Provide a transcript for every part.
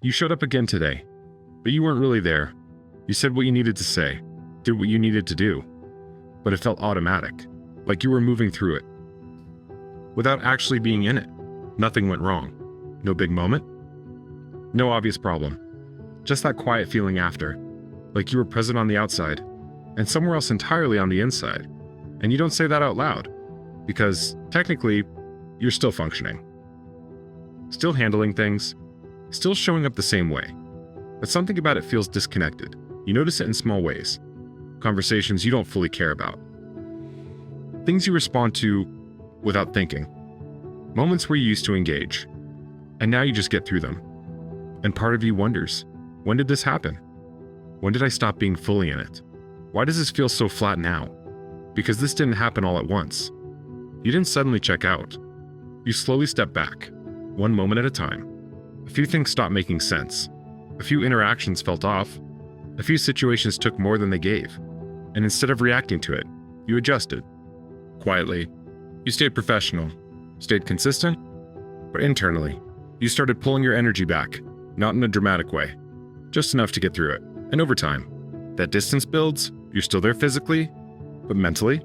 You showed up again today, but you weren't really there. You said what you needed to say, did what you needed to do, but it felt automatic, like you were moving through it. Without actually being in it, nothing went wrong. No big moment, no obvious problem. Just that quiet feeling after, like you were present on the outside and somewhere else entirely on the inside. And you don't say that out loud, because technically, you're still functioning. Still handling things, still showing up the same way. But something about it feels disconnected. You notice it in small ways. Conversations you don't fully care about. Things you respond to without thinking. Moments where you used to engage, and now you just get through them. And part of you wonders, when did this happen? When did I stop being fully in it? Why does this feel so flat now? Because this didn't happen all at once. You didn't suddenly check out. You slowly stepped back, one moment at a time. A few things stopped making sense. A few interactions felt off. A few situations took more than they gave. And instead of reacting to it, you adjusted. Quietly, you stayed professional, stayed consistent, but internally, you started pulling your energy back, not in a dramatic way, just enough to get through it. And over time, that distance builds, you're still there physically, but mentally,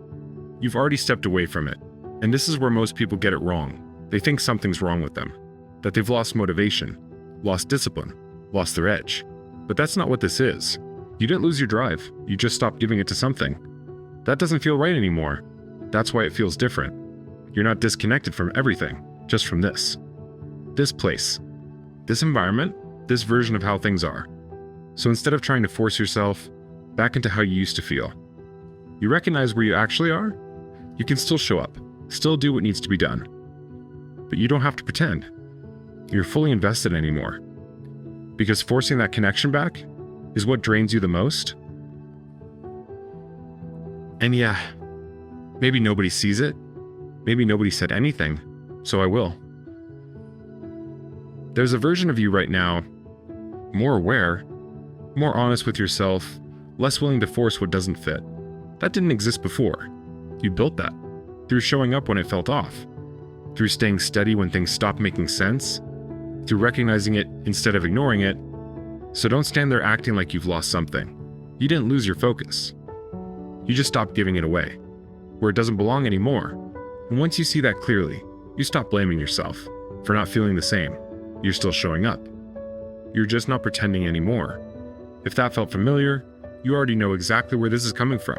you've already stepped away from it. And this is where most people get it wrong. They think something's wrong with them, that they've lost motivation, lost discipline, lost their edge. But that's not what this is. You didn't lose your drive, you just stopped giving it to something. That doesn't feel right anymore. That's why it feels different. You're not disconnected from everything, just from this. This place, this environment, this version of how things are. So instead of trying to force yourself back into how you used to feel, you recognize where you actually are. You can still show up, still do what needs to be done. But you don't have to pretend you're fully invested anymore. Because forcing that connection back is what drains you the most. And yeah, maybe nobody sees it. Maybe nobody said anything, so I will. There's a version of you right now, more aware, more honest with yourself, less willing to force what doesn't fit. That didn't exist before. You built that through showing up when it felt off, through staying steady when things stopped making sense, through recognizing it instead of ignoring it. So don't stand there acting like you've lost something. You didn't lose your focus. You just stopped giving it away, where it doesn't belong anymore. And once you see that clearly, you stop blaming yourself for not feeling the same. You're still showing up. You're just not pretending anymore. If that felt familiar, you already know exactly where this is coming from.